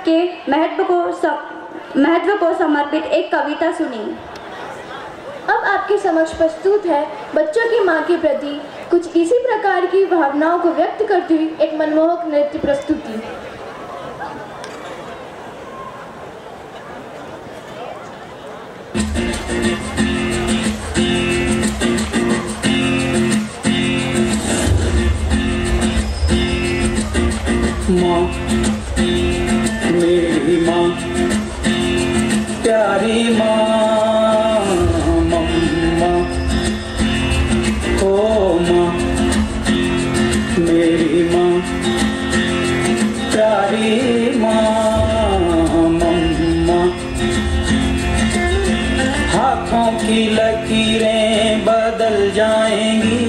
के महत्व को समर्पित एक कविता सुनी। अब आपके समक्ष प्रस्तुत है बच्चों की माँ के प्रति कुछ इसी प्रकार की भावनाओं को व्यक्त करती हुई एक मनमोहक नृत्य प्रस्तुति। माँ, मेरी माँ, प्यारी माँ, मम्मा, ओ माँ, मेरी माँ, प्यारी माँ, मम्मा। हाथों की लकीरें बदल जाएंगी,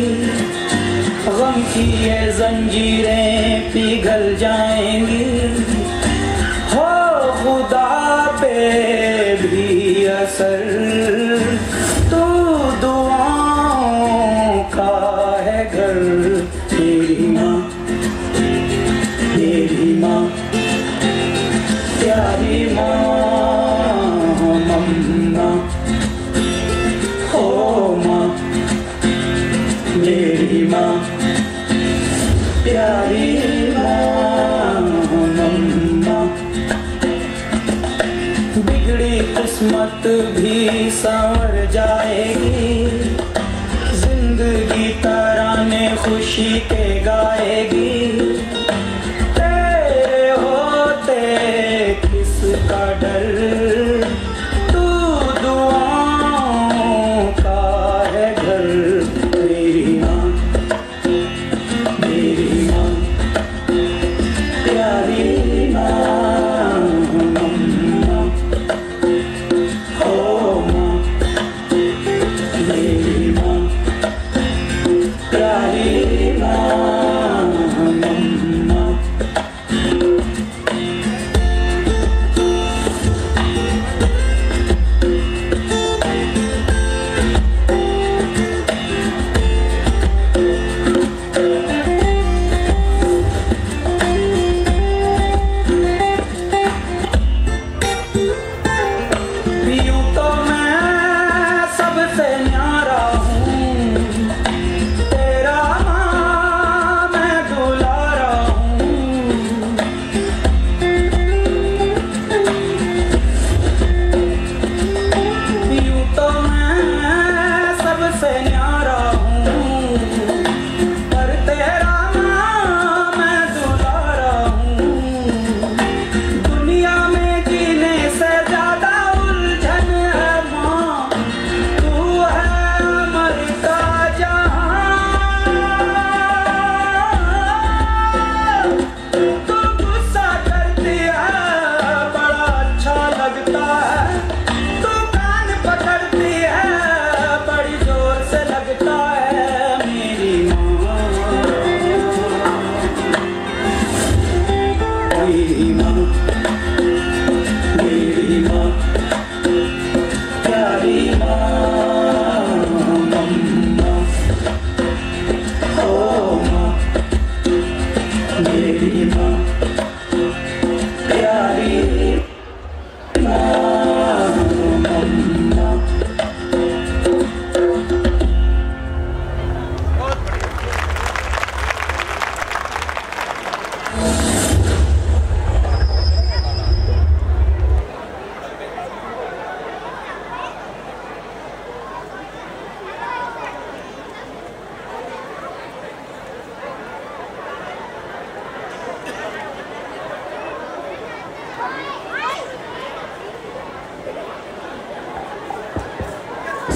गम की ये जंजीरें पिघल जाएंगी। हो खुदा पे भी असर तो दुआओं का है घर। मेरी माँ, मेरी माँ, प्यारी माँ, मम्मा, ओ माँ, मेरी माँ, प्यारी माँ, मम्मा। बिगड़ी किस्मत भी संवर जाएगी, जिंदगी तराने खुशी के गाएगी। तेरे होते किसका डर, तू दुआओं का है घर। मेरी माँ, मेरी माँ, प्यारी माँ, मम्मा, ओ माँ, मेरी माँ, प्यारी माँ, मम्मा। यूं तो मैं सबसे न्यारा हूँ, तेरा माँ मैं दुलारा हूँ। यूं तो मैं सबसे न्यारा हूँ, पर तेरा माँ मैं दुलारा हूँ। दुनिया में जीने से ज्यादा उलझन है माँ, तू है अमर का जहां। तू गुस्सा करती है बड़ा अच्छा लगता है, तू कान पकड़ती है बड़ी जोर से लगता है। मेरी माँ, मेरी माँ, मेरी माँ, प्यारी माँ, मम्मा, ओ माँ, मेरी माँ, प्यारी माँ, मम्मा।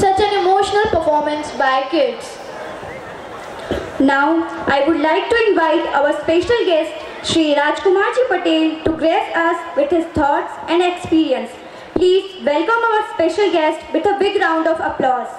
Such an emotional performance by kids. Now, I would like to invite our special guest, Shri Rajkumar Ji Patel, to grace us with his thoughts and experience. Please welcome our special guest with a big round of applause.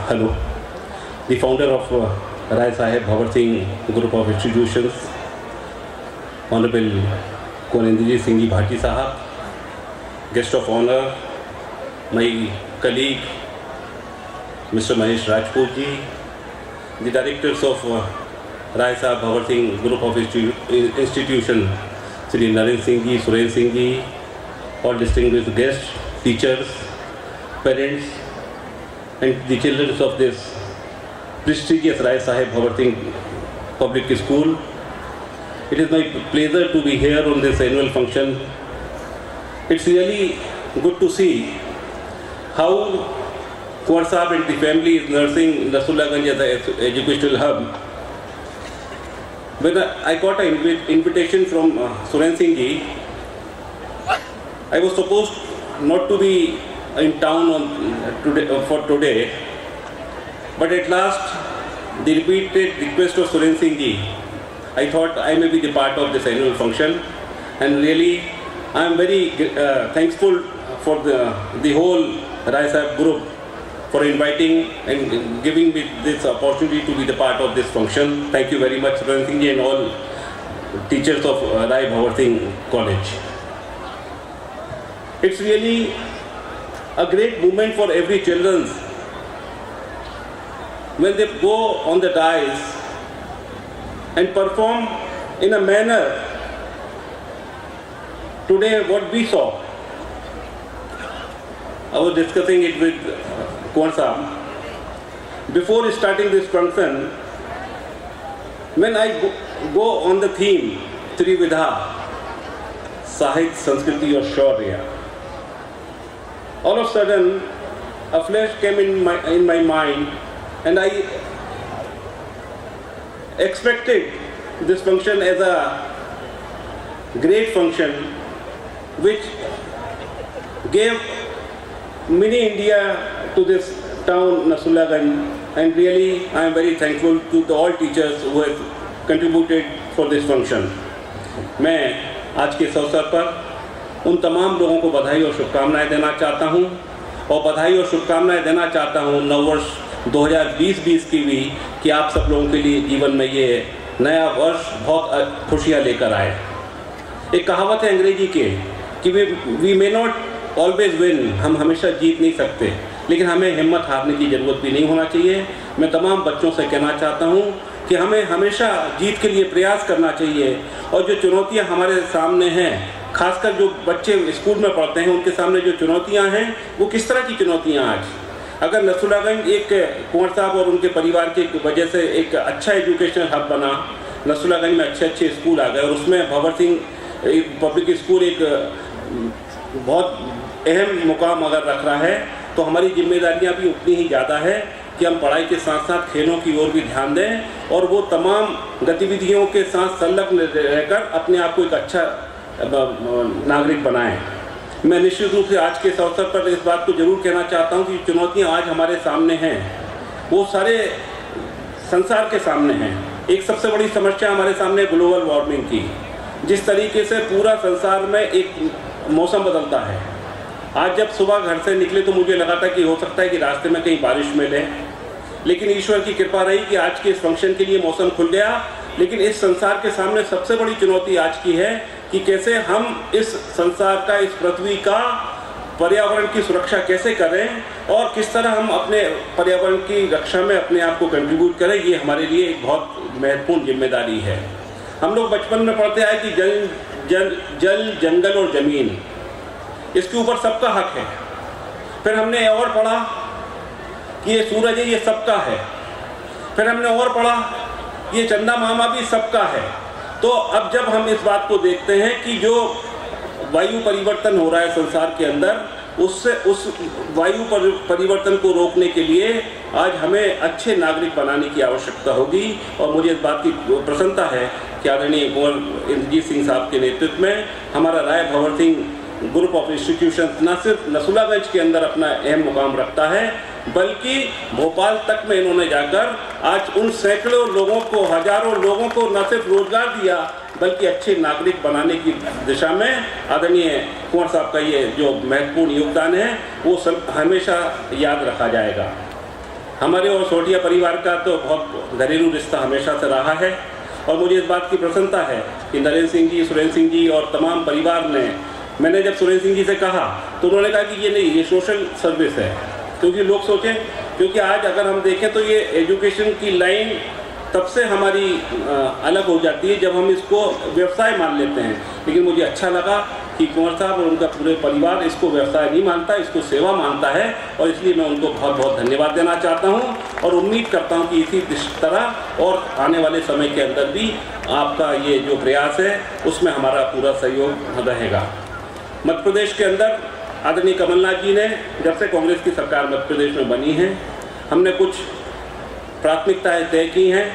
hello. The founder of Rai Saheb Bhavar Singh Group of Institutions, Honorable Kunal Singh Ji Bhati Sahab, guest of honor, my colleague Mr. Mahesh Rajput Ji, the directors of Rai Saheb Bhavar Singh Group of Institution, Shri Naren Singh Ji, Suren Singh Ji, all distinguished guests, teachers, parents, and the children of this prestigious Rai Saheb Bhavar Singh Public School. It is my pleasure to be here on this annual function. It's really good to see how Kumar Sahab and the family is nursing Rasulullah as an educational hub. When I got an invitation from Suren Singh Ji, I was supposed not to be in town for today, but at last, the repeated request of Suren Singh Ji, I thought I may be the part of this annual function, and really I am very thankful for the whole Rai Saheb group for inviting and giving me this opportunity to be the part of this function. Thank you very much, Suren Singh Ji, and all teachers of Rai Bhavar Singh College. It's really a great moment for every children when they go on the dais and perform in a manner. Today what we saw, I was discussing it with Kumar Sahab. Before starting this function, when I go on the theme Trividha, Sahit, Sanskriti or Shaurya, all of a sudden a flash came in my mind, and I expected this function as a great function which gave mini India to this town Nasrullaganj, and really I am very thankful to all teachers who have contributed for this function. मैं आज के इस अवसर पर उन तमाम लोगों को बधाई और शुभकामनाएं देना चाहता हूं, और बधाई और शुभकामनाएं देना चाहता हूं नववर्ष 2020 की भी, कि आप सब लोगों के लिए जीवन में ये नया वर्ष बहुत खुशियां लेकर आए। एक कहावत है अंग्रेजी के कि we may not always win, हम हमेशा जीत नहीं सकते, लेकिन हमें हिम्मत हारने की ज़रूरत भी नहीं होना चाहिए। मैं तमाम बच्चों से कहना चाहता हूँ कि हमें हमेशा जीत के लिए प्रयास करना चाहिए, और जो चुनौतियाँ हमारे सामने हैं, खासकर जो बच्चे स्कूल में पढ़ते हैं उनके सामने जो चुनौतियाँ हैं वो किस तरह की चुनौतियाँ आज, अगर नसरुल्लागंज एक कुंवर साहब और उनके परिवार की वजह से एक अच्छा एजुकेशनल हब बना, नसरुल्लागंज में अच्छे स्कूल आ गए, और उसमें भंवर सिंह पब्लिक स्कूल एक बहुत अहम मुकाम अगर रख रहा है, तो हमारी जिम्मेदारियां भी उतनी ही ज़्यादा है कि हम पढ़ाई के साथ साथ खेलों की ओर भी ध्यान दें, और वो तमाम गतिविधियों के साथ संलग्न रहकर अपने आप को एक अच्छा नागरिक बनाएं। मैं निश्चित रूप से आज के इस अवसर पर इस बात को जरूर कहना चाहता हूं कि चुनौतियां आज हमारे सामने हैं वो सारे संसार के सामने हैं। एक सबसे बड़ी समस्या हमारे सामने ग्लोबल वार्मिंग की, जिस तरीके से पूरा संसार में एक मौसम बदलता है। आज जब सुबह घर से निकले तो मुझे लगा था कि हो सकता है कि रास्ते में कहीं बारिश मिले, लेकिन ईश्वर की कृपा रही कि आज के इस फंक्शन के लिए मौसम खुल गया। लेकिन इस संसार के सामने सबसे बड़ी चुनौती आज की है कि कैसे हम इस संसार का, इस पृथ्वी का पर्यावरण की सुरक्षा कैसे करें, और किस तरह हम अपने पर्यावरण की रक्षा में अपने आप को कंट्रीब्यूट करें। ये हमारे लिए एक बहुत महत्वपूर्ण जिम्मेदारी है। हम लोग बचपन में पढ़ते आए कि जल जंगल और ज़मीन, इसके ऊपर सबका हक है। फिर हमने और पढ़ा कि ये सूरज है, ये सबका है। फिर हमने और पढ़ा ये चंदा मामा भी सबका है। तो अब जब हम इस बात को देखते हैं कि जो वायु परिवर्तन हो रहा है संसार के अंदर, उससे उस वायु परिवर्तन को रोकने के लिए आज हमें अच्छे नागरिक बनाने की आवश्यकता होगी। और मुझे इस बात की प्रसन्नता है कि आदरणीय कुंवर इंद्रजीत सिंह साहब के नेतृत्व में हमारा राय Bhanwar Singh group of institution न सिर्फ नसरुल्लागंज के अंदर अपना अहम मुकाम रखता है, बल्कि भोपाल तक में इन्होंने जाकर आज उन सैकड़ों लोगों को, हजारों लोगों को न सिर्फ रोजगार दिया, बल्कि अच्छे नागरिक बनाने की दिशा में आदरणीय कुंवर साहब का ये जो महत्वपूर्ण योगदान है वो सब हमेशा याद रखा जाएगा। हमारे और सोटिया परिवार का तो बहुत घरेलू रिश्ता हमेशा से रहा है और मुझे इस बात की प्रसन्नता है कि नरेंद्र सिंह जी, सुरेंद्र सिंह जी और तमाम परिवार ने, मैंने जब सुरेंद्र सिंह जी से कहा तो उन्होंने कहा कि ये नहीं, ये सोशल सर्विस है। क्योंकि लोग सोचें, क्योंकि आज अगर हम देखें तो ये एजुकेशन की लाइन तब से हमारी अलग हो जाती है जब हम इसको व्यवसाय मान लेते हैं। लेकिन मुझे अच्छा लगा कि कुंवर साहब और उनका पूरे परिवार इसको व्यवसाय नहीं मानता, इसको सेवा मानता है और इसलिए मैं उनको बहुत बहुत धन्यवाद देना चाहता हूं और उम्मीद करता हूं कि इसी तरह और आने वाले समय के अंदर भी आपका ये जो प्रयास है उसमें हमारा पूरा सहयोग रहेगा। मध्य प्रदेश के अंदर आदरणीय कमलनाथ जी ने, जब से कांग्रेस की सरकार मध्य प्रदेश में बनी है, हमने कुछ प्राथमिकताएं तय की हैं,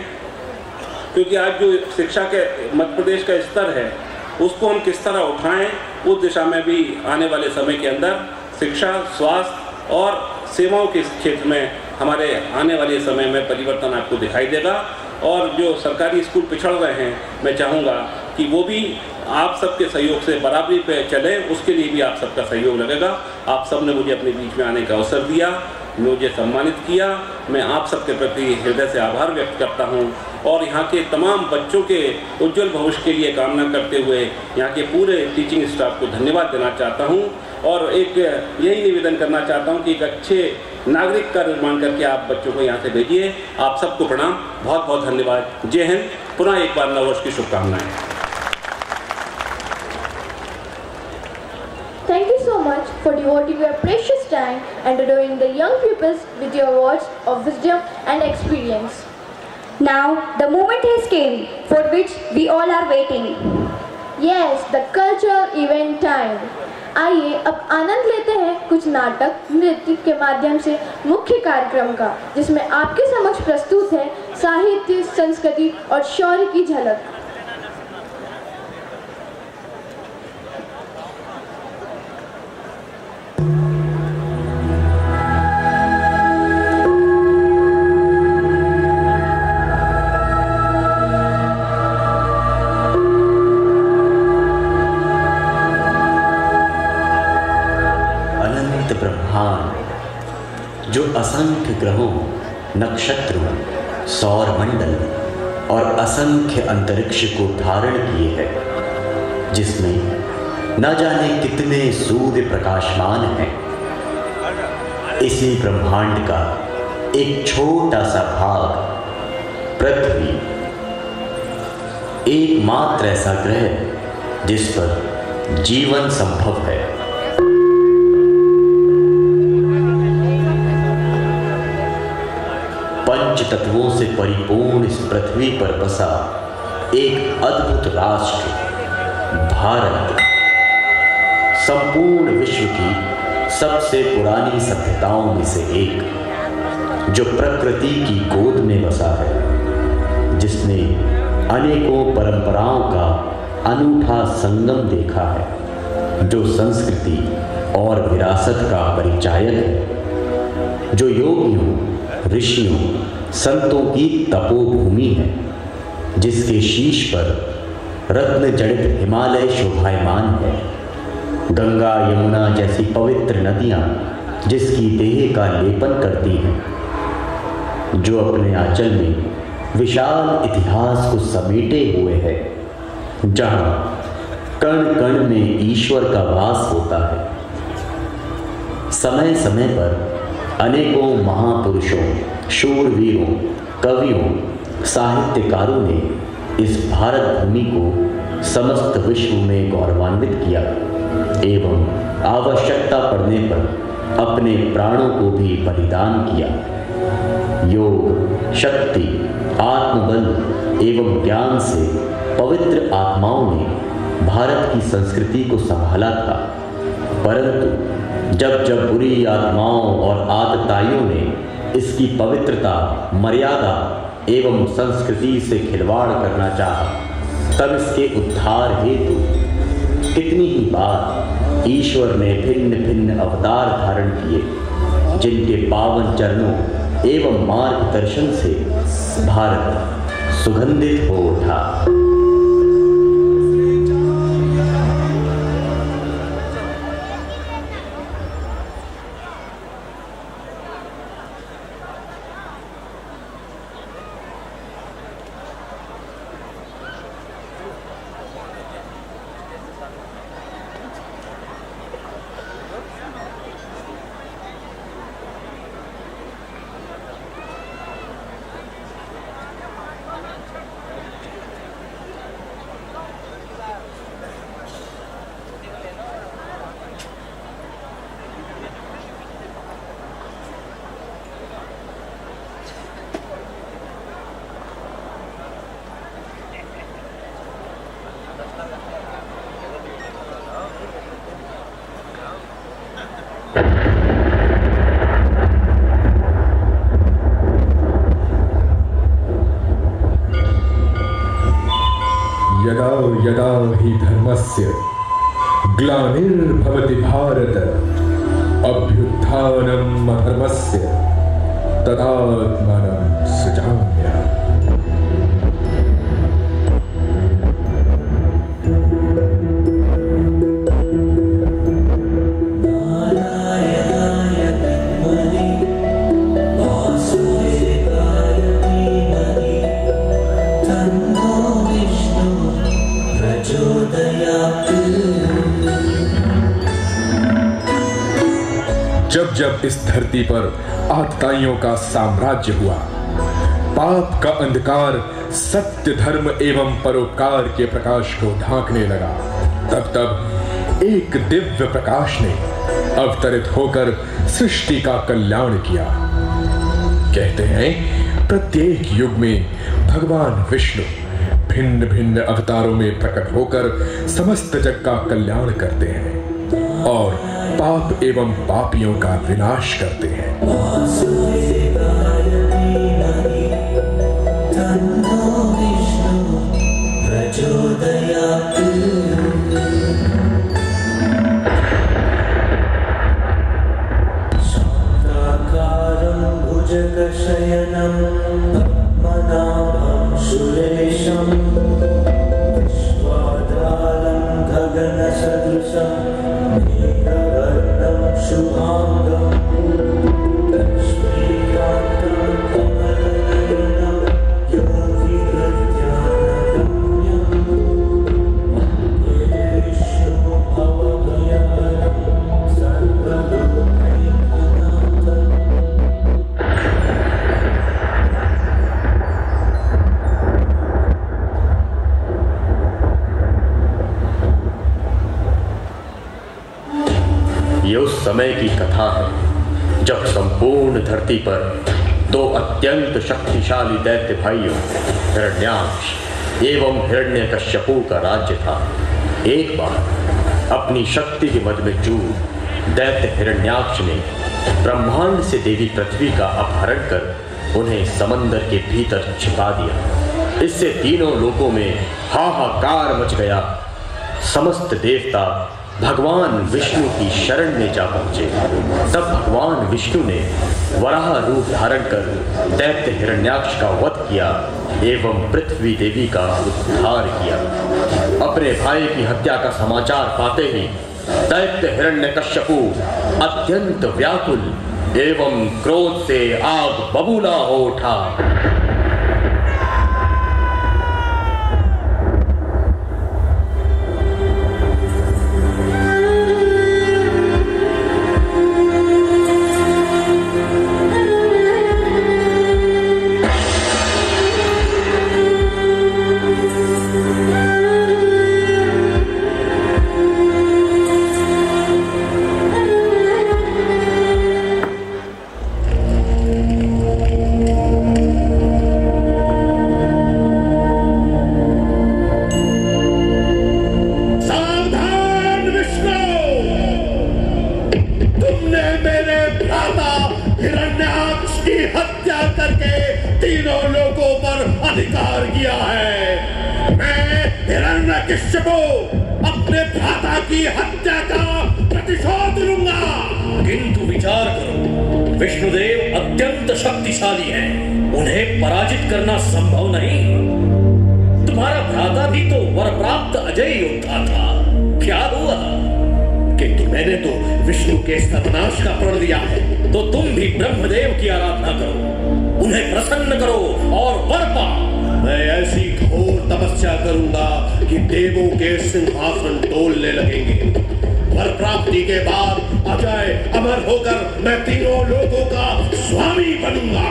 क्योंकि आज जो शिक्षा के मध्य प्रदेश का स्तर है उसको हम किस तरह उठाएं, उस दिशा में भी आने वाले समय के अंदर शिक्षा, स्वास्थ्य और सेवाओं के क्षेत्र में हमारे आने वाले समय में परिवर्तन आपको दिखाई देगा। और जो सरकारी स्कूल पिछड़ रहे हैं, मैं चाहूँगा कि वो भी आप सबके सहयोग से बराबरी पे चले, उसके लिए भी आप सबका सहयोग लगेगा। आप सब ने मुझे अपने बीच में आने का अवसर दिया, मुझे सम्मानित किया, मैं आप सबके प्रति हृदय से आभार व्यक्त करता हूं और यहाँ के तमाम बच्चों के उज्जवल भविष्य के लिए कामना करते हुए यहाँ के पूरे टीचिंग स्टाफ को धन्यवाद देना चाहता हूं और एक यही निवेदन करना चाहता हूं कि एक अच्छे नागरिक का निर्माण करके आप बच्चों को यहाँ से भेजिए। आप सबको प्रणाम, बहुत बहुत धन्यवाद। जय हिंद। पुनः एक बार नववर्ष की शुभकामनाएं। Thank you so much for devoting your precious time and adoring the young pupils with your words of wisdom and experience. Now the moment has came for which we all are waiting. Yes, the cultural event time. आइए अब आनंद लेते हैं कुछ नाटक नृत्य के माध्यम से मुख्य कार्यक्रम का, जिसमें आपके समक्ष प्रस्तुत है साहित्य, संस्कृति और शौर्य की झलक। जो असंख्य ग्रहों, नक्षत्रों, सौर मंडल और असंख्य अंतरिक्ष को धारण किए है, जिसमें न जाने कितने सूर्य प्रकाशमान हैं। इसी ब्रह्मांड का एक छोटा सा भाग पृथ्वी, एकमात्र ऐसा ग्रह जिस पर जीवन संभव है। पंच तत्वों से परिपूर्ण इस पृथ्वी पर बसा एक अद्भुत राष्ट्र भारत, संपूर्ण विश्व की सबसे पुरानी सभ्यताओं में से एक, जो प्रकृति की गोद में बसा है, जिसने अनेकों परंपराओं का अनूठा संगम देखा है, जो संस्कृति और विरासत का परिचायक है, जो योगियों, ऋषियों, संतों की तपोभूमि है, जिसके शीश पर रत्न जड़ित हिमालय शोभायमान है, गंगा यमुना जैसी पवित्र नदियाँ जिसकी देह का लेपन करती हैं, जो अपने आंचल में विशाल इतिहास को समेटे हुए है, जहाँ कण कण में ईश्वर का वास होता है। समय समय पर अनेकों महापुरुषों, शूरवीरों, कवियों, साहित्यकारों ने इस भारत भूमि को समस्त विश्व में गौरवान्वित किया एवं आवश्यकता पड़ने पर अपने प्राणों को भी बलिदान किया। योग, शक्ति, आत्मबल एवं ज्ञान से पवित्र आत्माओं ने भारत की संस्कृति को संभाला था, परंतु जब जब बुरी आत्माओं और आतताइयों ने इसकी पवित्रता, मर्यादा एवं संस्कृति से खिलवाड़ करना चाहा, तब इसके उद्धार हेतु कितनी ही बार ईश्वर ने भिन्न भिन्न अवतार धारण किए, जिनके पावन चरणों एवं मार्गदर्शन से भारत सुगंधित हो उठा। यदा यदा हि धर्मस्य ग्लानिर्भवति भारत अभ्युत्थानम् अधर्मस्य तदात्मानं सृजाम्यहम्। जब जब इस धरती पर आतताइयों का साम्राज्य हुआ, पाप का अंधकार सत्य धर्म एवं परोपकार के प्रकाश को ढांकने लगा, तब तब एक दिव्य प्रकाश ने अवतरित होकर सृष्टि का कल्याण किया। कहते हैं प्रत्येक युग में भगवान विष्णु भिन्न भिन्न अवतारों में प्रकट होकर समस्त जग का कल्याण करते हैं और पाप एवं पापियों का विनाश करते हैं। शांताकारं भुजगशयनं पद्मनाभं सुरेशं विश्वाधारं गगनसदृशं मेघवर्णं शुभांगं लक्ष्मीकान्तं कमलनयनं योगिहृद्यानगम्यं वन्दे विष्णु भवभयहरं सर्वलोकैकनाथम्। ये उस समय की कथा है जब संपूर्ण धरती पर दो अत्यंत शक्तिशाली दैत्य भाइयों हिरण्याक्ष एवं हिरण्यकश्यपु का राज्य था। एक बार अपनी शक्ति के मद में चूर दैत्य हिरण्याक्ष ने ब्रह्मांड से देवी पृथ्वी का अपहरण कर उन्हें समंदर के भीतर छिपा दिया। इससे तीनों लोकों में हाहाकार मच गया। समस्त देवता भगवान विष्णु की शरण में जा पहुंचे। तब भगवान विष्णु ने वराह रूप धारण कर दैत्य हिरण्याक्ष का वध किया एवं पृथ्वी देवी का उद्धार किया। अपने भाई की हत्या का समाचार पाते ही दैत्य हिरण्यकश्यपु अत्यंत व्याकुल एवं क्रोध से आग बबूला हो उठा। अधिकार किया है। मैं हिरण्यकश्यपु अपने भ्राता की हत्या का प्रतिशोध लूंगा। किंतु विचार करो, विष्णुदेव अत्यंत शक्तिशाली हैं, उन्हें पराजित करना संभव नहीं। तुम्हारा भ्राता भी तो वर प्राप्त अजय योद्धा था। क्या हुआ? किंतु मैंने तो विष्णु के सर्वनाश का प्रण दिया है। तो तुम भी ब्रह्मदेव की आराधना करो, उन्हें प्रसन्न करो और वर पाओ। मैं ऐसी घोर तपस्या करूंगा कि देवों के सिंहासन डोलने लगेंगे। वर प्राप्ति के बाद अजय अमर होकर मैं तीनों लोगों का स्वामी बनूंगा।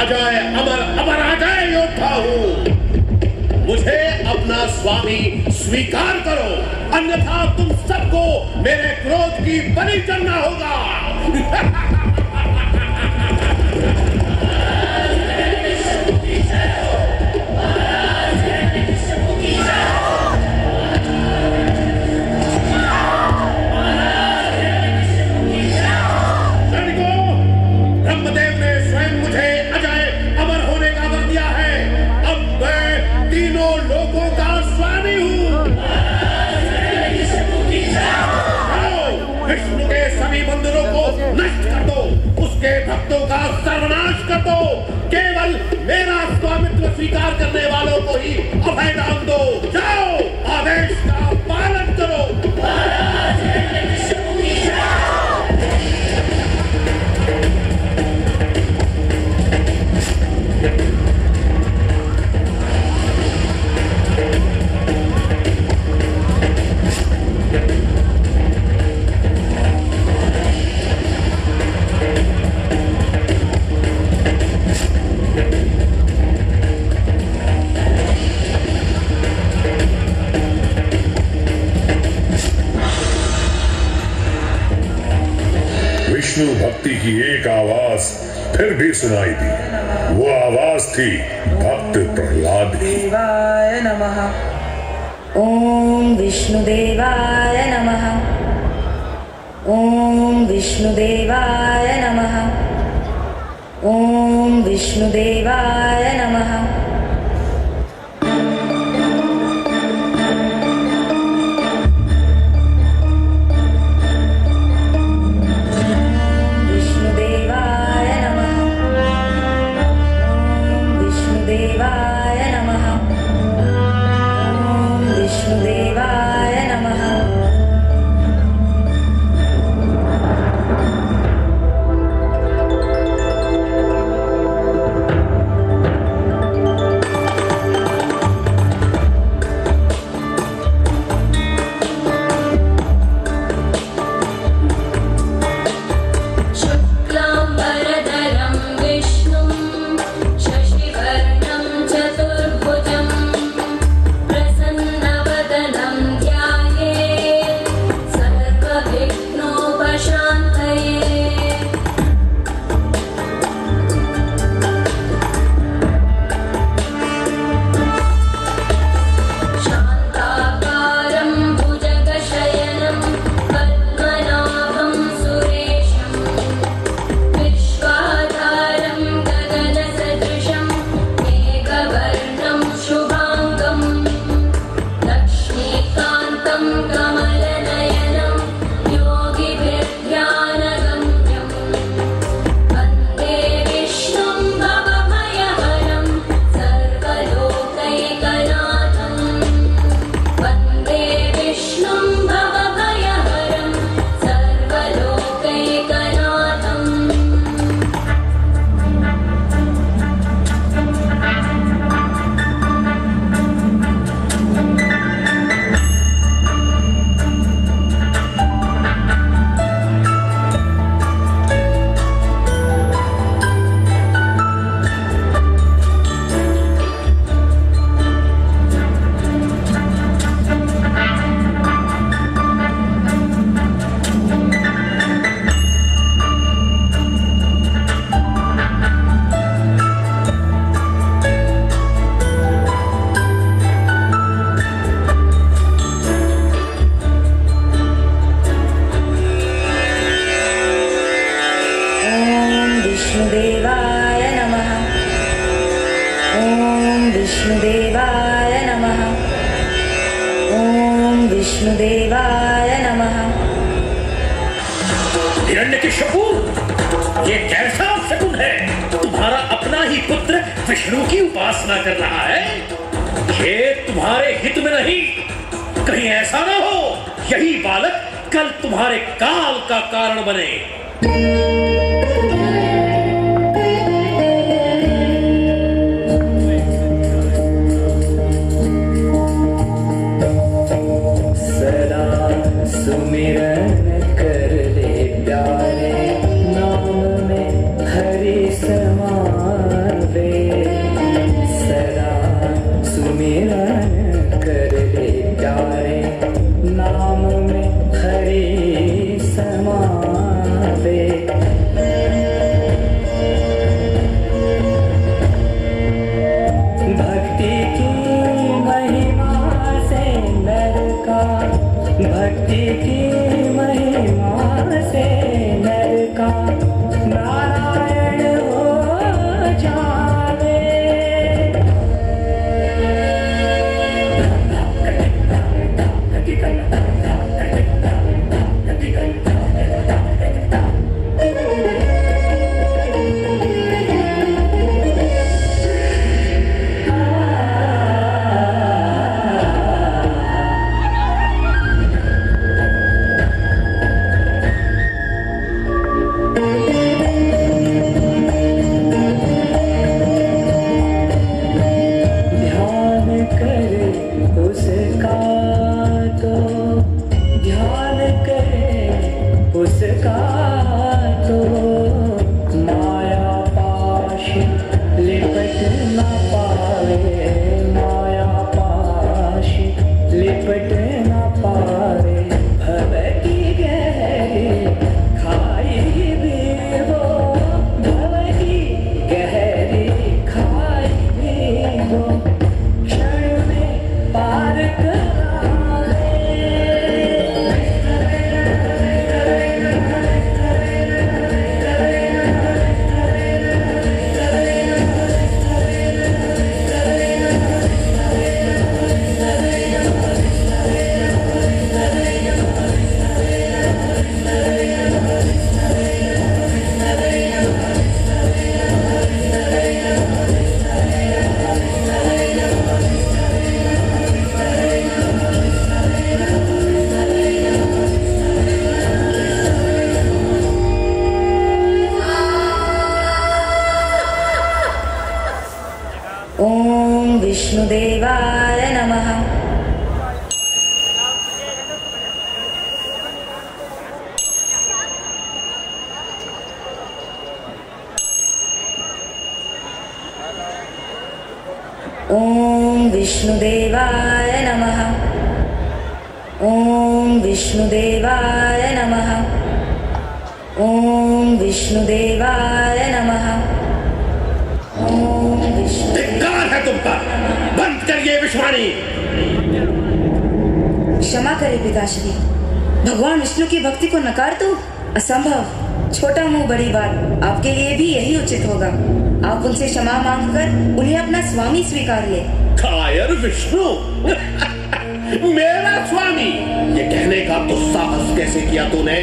अजय अमर अपराजय योद्धा हूं। मुझे अपना स्वामी स्वीकार करो, अन्यथा तुम सबको मेरे क्रोध की बलि चढ़ना होगा। भक्तों का सर्वनाश कर दो, केवल मेरा स्वामित्व स्वीकार करने वालों को ही अभय दान दो। जाओ, आदेश का पालन करो। विष्णु भक्ति की एक आवाज फिर भी सुनाई दी। वो आवाज थी भक्त प्रहलाद की। देवाय नमः। ओम विष्णुदेवाय नमः। ओम विष्णुदेवाय नमः। ओम विष्णुदेवाय नमः। विष्णुदेवाय नमः। हिरण्यकशिपु, ये कैसा शकुन है? तुम्हारा अपना ही पुत्र विष्णु की उपासना कर रहा है। ये तुम्हारे हित में नहीं। कहीं ऐसा ना हो यही बालक कल तुम्हारे काल का कारण बने। सुमिरन कर ले प्यारे, नाम में हरि समाए। विष्णुदेवाय नमः। ओम विष्णुदेवाय नमः। ओम विष्णुदेवाय नमः। ओम विष्णुदेवाय नमः। ओम विष्णु। धिक्कार है तुम पर, बंद करिए विश्वाणी। क्षमा करें पिताश्री, भगवान विष्णु की भक्ति को नकार दो, असंभव। छोटा मुंह बड़ी बात, आपके लिए भी यही उचित होगा। आप उनसे क्षमा मांगकर उन्हें अपना स्वामी स्वीकार ले। कायर विष्णु मेरा स्वामी, ये कहने का दुस्साहस कैसे किया तूने?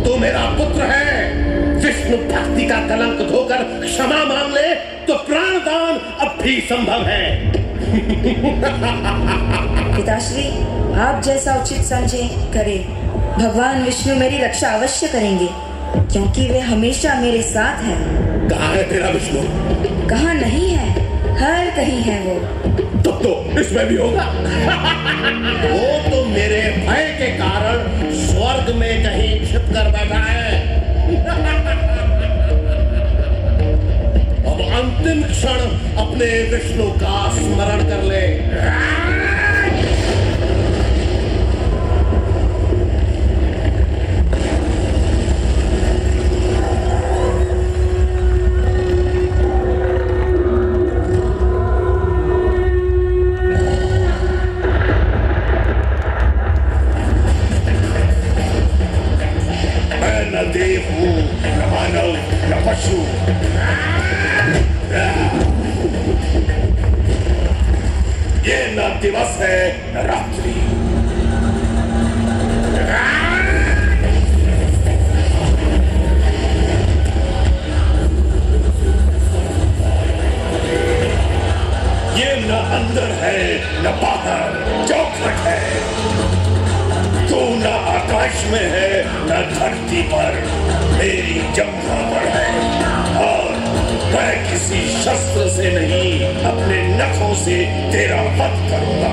तू मेरा पुत्र है। विष्णु भक्ति का कलंक धोकर क्षमा मांग ले तो प्राणदान अब भी संभव है। पिताश्री, आप जैसा उचित समझे करें। भगवान विष्णु मेरी रक्षा अवश्य करेंगे, क्योंकि वे हमेशा मेरे साथ हैं। कहाँ है तेरा विष्णु? कहाँ नहीं है, हर कहीं है वो। तब तो इसमें भी होगा। वो तो मेरे भय के कारण स्वर्ग में कहीं छिप कर बैठा है। अब अंतिम क्षण अपने विष्णु का स्मरण कर ले। न देव हूँ, न मानव, न पशु। ये न दिवस है न रात्रि। ये न अंदर है न बाहर, चौखट है। तू न आकाश में है न धरती पर, मेरी जंघा पर है। और मैं किसी शस्त्र से नहीं, अपने नखों से तेरा वध करूंगा।